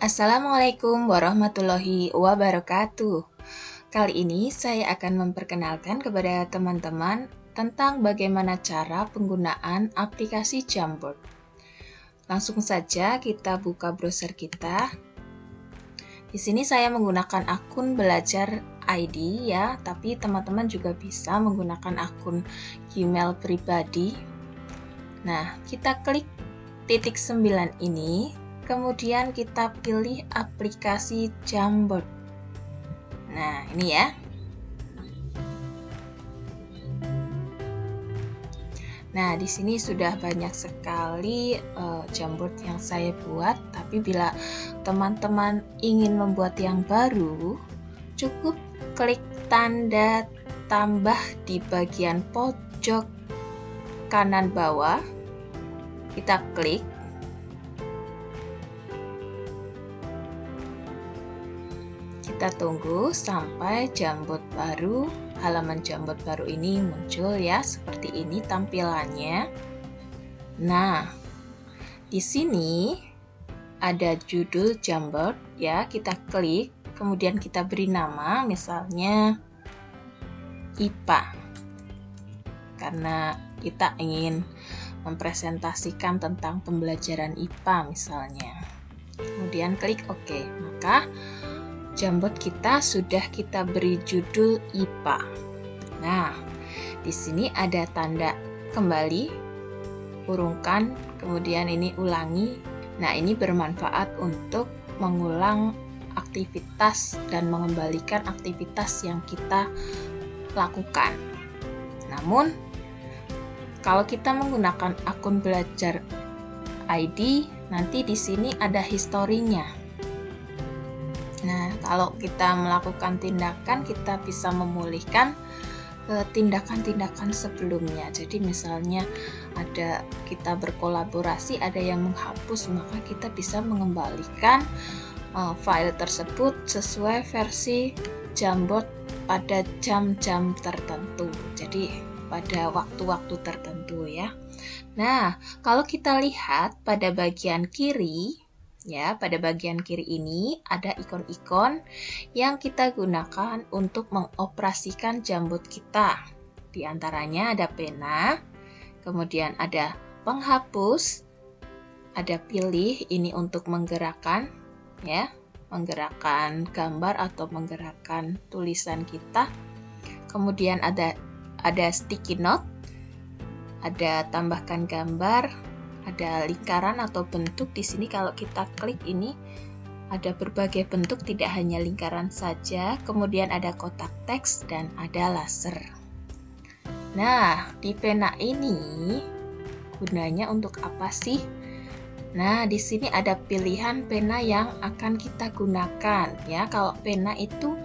Assalamualaikum warahmatullahi wabarakatuh. Kali ini saya akan memperkenalkan kepada teman-teman tentang bagaimana cara penggunaan aplikasi Jamboard. Langsung saja kita buka browser kita. Di sini saya menggunakan akun belajar ID ya, tapi teman-teman juga bisa menggunakan akun Gmail pribadi. Nah, kita klik titik 9 ini. Kemudian kita pilih aplikasi Jamboard. Nah, ini ya. Nah, di sini sudah banyak sekali Jamboard yang saya buat, tapi bila teman-teman ingin membuat yang baru, cukup klik tanda tambah di bagian pojok kanan bawah. Kita klik. Kita tunggu sampai Jamboard baru, halaman Jamboard baru ini muncul ya, seperti ini tampilannya. Nah, di sini ada judul Jamboard ya, kita klik, kemudian kita beri nama, misalnya IPA. Karena kita ingin mempresentasikan tentang pembelajaran IPA misalnya. Kemudian klik OK. Maka Jamboard kita sudah kita beri judul IPA. Nah, di sini ada tanda kembali, urungkan, kemudian ini ulangi. Nah, ini bermanfaat untuk mengulang aktivitas dan mengembalikan aktivitas yang kita lakukan. Namun, kalau kita menggunakan akun belajar ID, nanti di sini ada historinya. Nah, kalau kita melakukan tindakan, kita bisa memulihkan tindakan-tindakan sebelumnya. Jadi misalnya ada kita berkolaborasi, ada yang menghapus, maka kita bisa mengembalikan file tersebut sesuai versi Jamboard pada jam-jam tertentu. Jadi pada waktu-waktu tertentu ya. Nah, kalau kita lihat pada bagian kiri, ya, pada bagian kiri ini ada ikon-ikon yang kita gunakan untuk mengoperasikan Jamboard kita. Di antaranya ada pena, kemudian ada penghapus, ada pilih, ini untuk menggerakkan, ya, menggerakkan gambar atau menggerakkan tulisan kita. Kemudian ada sticky note, ada tambahkan gambar, ada lingkaran atau bentuk. Di sini kalau kita klik ini ada berbagai bentuk, tidak hanya lingkaran saja. Kemudian ada kotak teks dan ada laser. Nah, di pena ini gunanya untuk apa sih? Nah, di sini ada pilihan pena yang akan kita gunakan ya. Kalau pena itu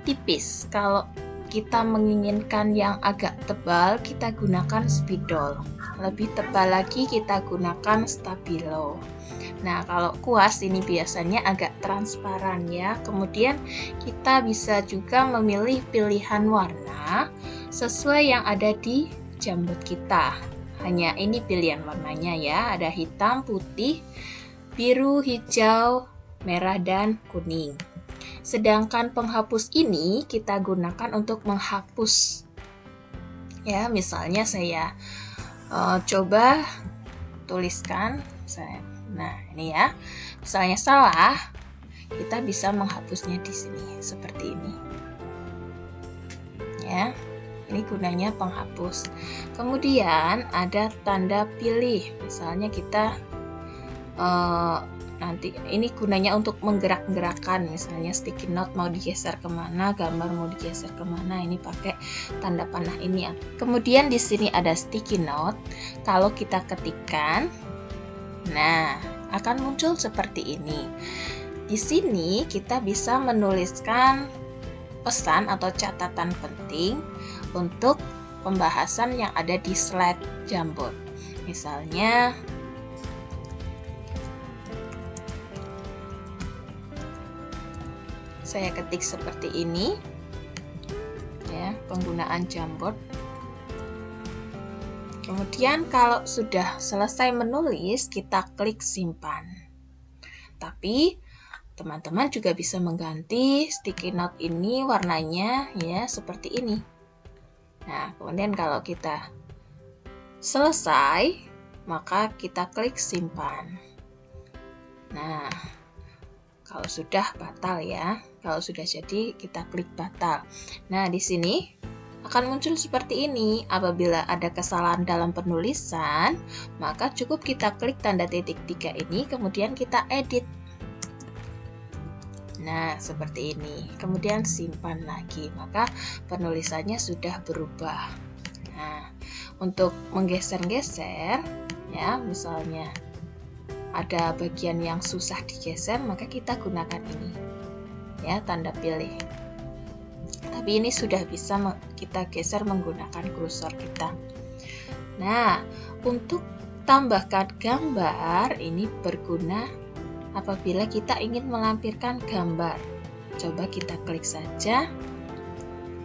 tipis, kalau kita menginginkan yang agak tebal, kita gunakan spidol. Lebih tebal lagi kita gunakan stabilo. Nah, kalau kuas ini biasanya agak transparan ya. Kemudian kita bisa juga memilih pilihan warna sesuai yang ada di Jamboard kita. Hanya ini pilihan warnanya ya, ada hitam, putih, biru, hijau, merah, dan kuning. Sedangkan penghapus ini kita gunakan untuk menghapus. Ya, misalnya saya coba tuliskan nah ini ya, misalnya salah, kita bisa menghapusnya di sini seperti ini ya. Ini gunanya penghapus. Kemudian ada tanda pilih, misalnya kita nanti ini gunanya untuk menggerak-gerakkan, misalnya sticky note mau digeser kemana, gambar mau digeser kemana, ini pakai tanda panah ini ya. Kemudian di sini ada sticky note, kalau kita ketikkan, nah akan muncul seperti ini. Di sini kita bisa menuliskan pesan atau catatan penting untuk pembahasan yang ada di slide Jamboard. Misalnya saya ketik seperti ini ya, penggunaan Jamboard. Kemudian kalau sudah selesai menulis, kita klik simpan. Tapi teman-teman juga bisa mengganti sticky note ini warnanya ya seperti ini. Nah, kemudian kalau kita selesai, maka kita klik simpan. Nah, kalau sudah batal ya. Kalau sudah jadi, kita klik batal. Nah, di sini akan muncul seperti ini. Apabila ada kesalahan dalam penulisan, maka cukup kita klik tanda titik 3 ini, kemudian kita edit. Nah, seperti ini. Kemudian simpan lagi, maka penulisannya sudah berubah. Nah, untuk menggeser-geser, ya, misalnya ada bagian yang susah digeser, maka kita gunakan ini, ya, tanda pilih. Tapi ini sudah bisa kita geser menggunakan kursor kita. Nah, untuk tambahkan gambar ini berguna apabila kita ingin melampirkan gambar. Coba kita klik saja.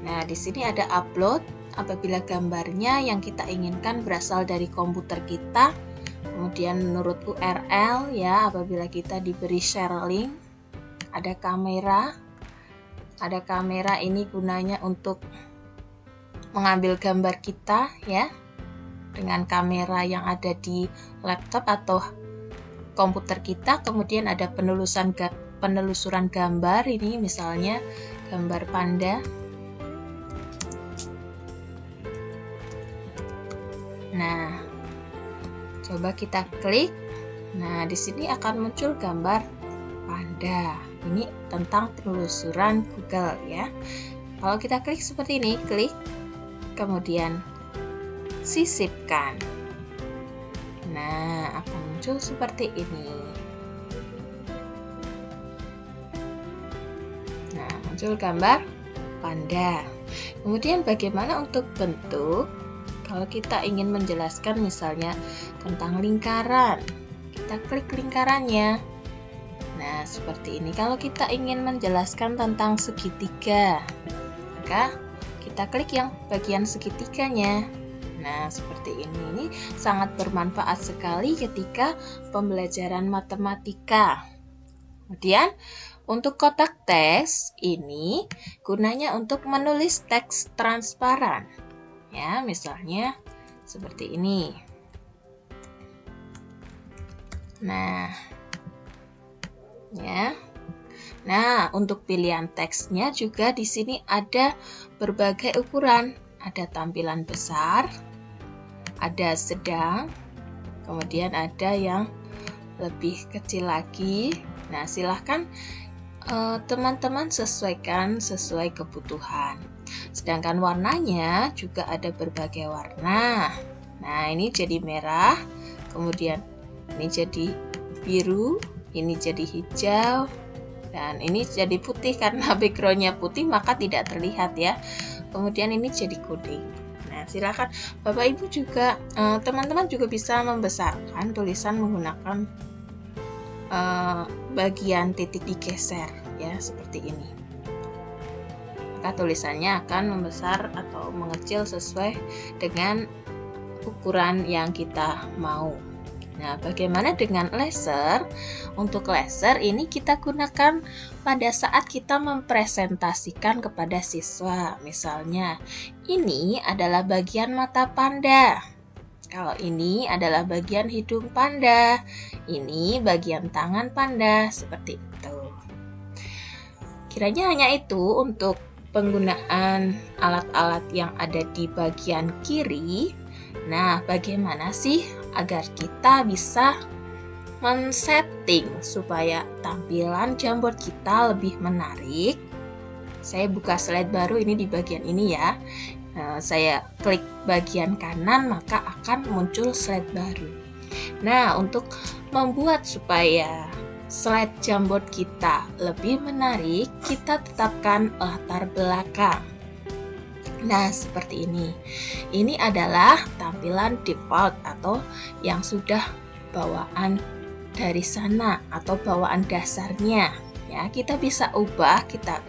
Nah, di sini ada upload. Apabila gambarnya yang kita inginkan berasal dari komputer kita, kemudian menurut URL ya, apabila kita diberi share link, ada kamera. Ada kamera ini gunanya untuk mengambil gambar kita ya, dengan kamera yang ada di laptop atau komputer kita. Kemudian ada penelusuran gambar, ini misalnya gambar panda. Nah, coba kita klik. Nah, di sini akan muncul gambar panda. Ini tentang penelusuran Google ya. Kalau kita klik seperti ini, klik, kemudian sisipkan. Nah, akan muncul seperti ini. Nah, muncul gambar panda. Kemudian bagaimana untuk bentuk? Kalau kita ingin menjelaskan misalnya tentang lingkaran, kita klik lingkarannya. Nah, seperti ini. Kalau kita ingin menjelaskan tentang segitiga, maka kita klik yang bagian segitiganya. Nah, seperti ini. Ini sangat bermanfaat sekali ketika pembelajaran matematika. Kemudian, untuk kotak teks ini gunanya untuk menulis teks transparan. Ya, misalnya seperti ini. Nah, ya. Nah, untuk pilihan teksnya juga di sini ada berbagai ukuran. Ada tampilan besar, ada sedang, kemudian ada yang lebih kecil lagi. Nah, silahkan teman-teman sesuaikan sesuai kebutuhan. Sedangkan warnanya juga ada berbagai warna. Nah, ini jadi merah, kemudian ini jadi biru, ini jadi hijau, dan ini jadi putih. Karena backgroundnya putih maka tidak terlihat ya. Kemudian ini jadi kuning. Nah, silakan Bapak Ibu juga, teman-teman juga bisa membesarkan tulisan menggunakan bagian titik digeser ya, seperti ini. Maka tulisannya akan membesar atau mengecil sesuai dengan ukuran yang kita mau. Nah, bagaimana dengan laser? Untuk laser ini kita gunakan pada saat kita mempresentasikan kepada siswa. Misalnya, ini adalah bagian mata panda. Kalau ini adalah bagian hidung panda. Ini bagian tangan panda, seperti itu. Kiranya hanya itu untuk penggunaan alat-alat yang ada di bagian kiri. Nah, bagaimana sih agar kita bisa men-setting supaya tampilan Jamboard kita lebih menarik? Saya buka slide baru ini di bagian ini ya. Saya klik bagian kanan maka akan muncul slide baru. Nah, untuk membuat supaya slide Jamboard kita lebih menarik, kita tetapkan latar belakang. Nah, seperti ini. Ini adalah tampilan default atau yang sudah bawaan dari sana atau bawaan dasarnya. Ya, kita bisa ubah, kita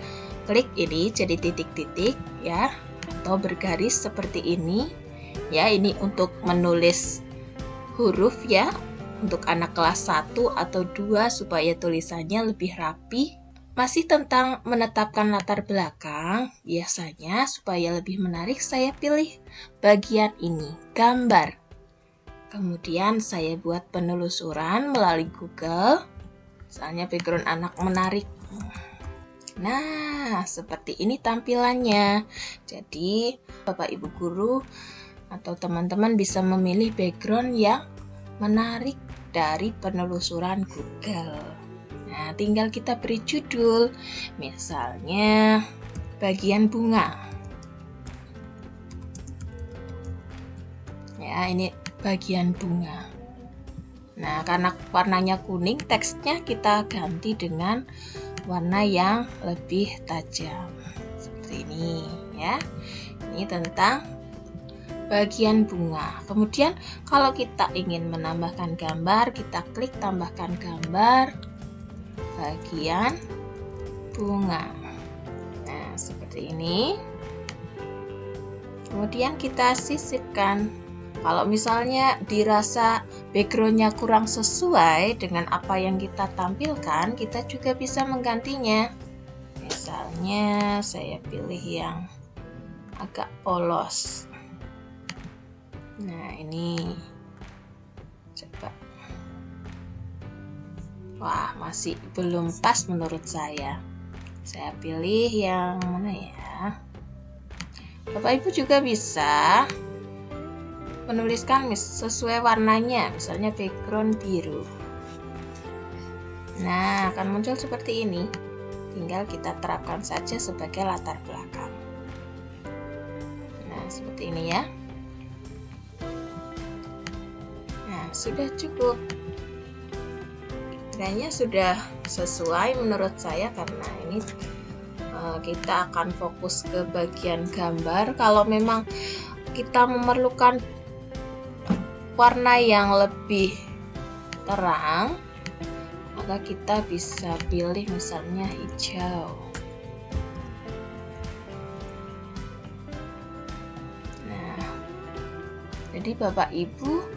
klik ini jadi titik-titik ya, atau bergaris seperti ini. Ya, ini untuk menulis huruf ya. untuk anak kelas 1 atau 2 supaya tulisannya lebih rapi. Masih tentang menetapkan latar belakang, biasanya supaya lebih menarik saya pilih bagian ini, gambar. Kemudian saya buat penelusuran melalui Google, misalnya background anak menarik. Nah, seperti ini tampilannya. Jadi, Bapak Ibu guru atau teman-teman bisa memilih background yang menarik dari penelusuran Google. Nah, tinggal kita beri judul, misalnya bagian bunga. Ya, ini bagian bunga. Nah, karena warnanya kuning, teksnya kita ganti dengan warna yang lebih tajam. Seperti ini, ya. Ini tentang bagian bunga. Kemudian, kalau kita ingin menambahkan gambar, kita klik tambahkan gambar bagian bunga. Nah, seperti ini. Kemudian kita sisipkan. Kalau misalnya dirasa backgroundnya kurang sesuai dengan apa yang kita tampilkan, kita juga bisa menggantinya. Misalnya saya pilih yang agak polos. Nah, ini coba. Wah, masih belum pas menurut saya. Saya pilih yang mana ya? Bapak Ibu juga bisa menuliskan sesuai warnanya, misalnya background biru. Nah, akan muncul seperti ini. Tinggal kita terapkan saja sebagai latar belakang. Nah, seperti ini ya. Nah, sudah cukup. Kayaknya sudah sesuai menurut saya, karena ini kita akan fokus ke bagian gambar. Kalau memang kita memerlukan warna yang lebih terang, maka kita bisa pilih misalnya hijau. Nah, jadi Bapak Ibu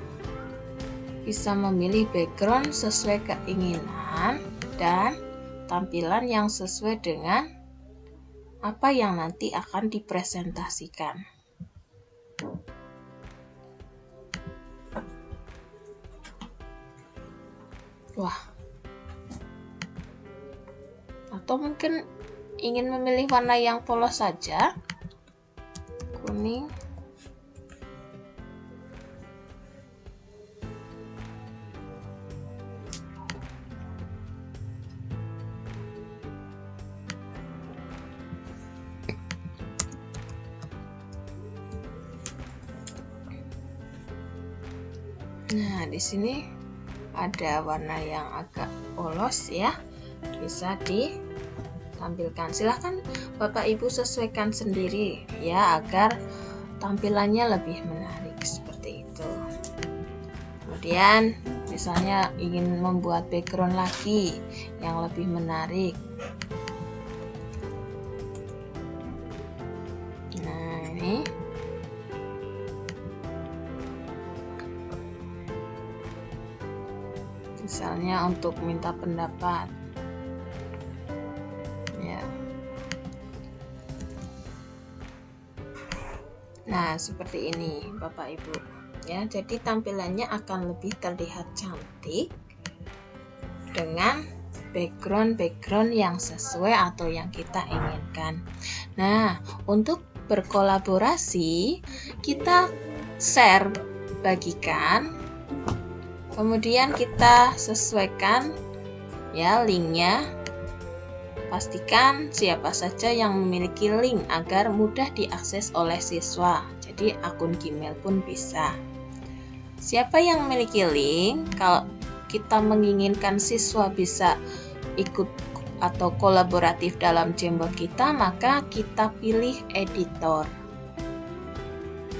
bisa memilih background sesuai keinginan dan tampilan yang sesuai dengan apa yang nanti akan dipresentasikan. Wah. Atau mungkin ingin memilih warna yang polos saja. Kuning. Nah, di sini ada warna yang agak polos ya, bisa ditampilkan. Silahkan Bapak Ibu sesuaikan sendiri ya, agar tampilannya lebih menarik seperti itu. Kemudian misalnya ingin membuat background lagi yang lebih menarik. Nah, ini misalnya untuk minta pendapat ya. Nah, seperti ini Bapak Ibu ya. Jadi tampilannya akan lebih terlihat cantik dengan background yang sesuai atau yang kita inginkan. Nah, untuk berkolaborasi kita share, bagikan. Kemudian kita sesuaikan ya linknya. Pastikan siapa saja yang memiliki link agar mudah diakses oleh siswa. Jadi akun Gmail pun bisa. Siapa yang memiliki link, kalau kita menginginkan siswa bisa ikut atau kolaboratif dalam Jamboard kita, maka kita pilih editor.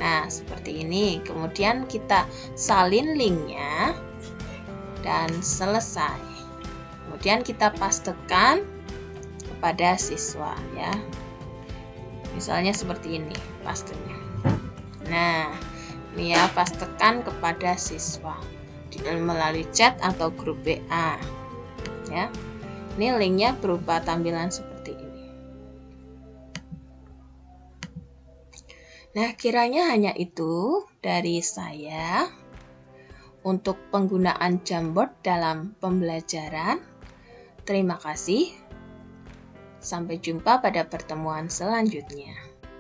Nah, seperti ini. Kemudian kita salin linknya dan selesai. Kemudian kita pastekan kepada siswa ya. Misalnya seperti ini pastenya. Nah, ini ya, pastekan kepada siswa. melalui chat atau grup WA. Ya. Ini linknya berupa tampilan seperti ini. Nah, kiranya hanya itu dari saya untuk penggunaan Jamboard dalam pembelajaran. Terima kasih. Sampai jumpa pada pertemuan selanjutnya.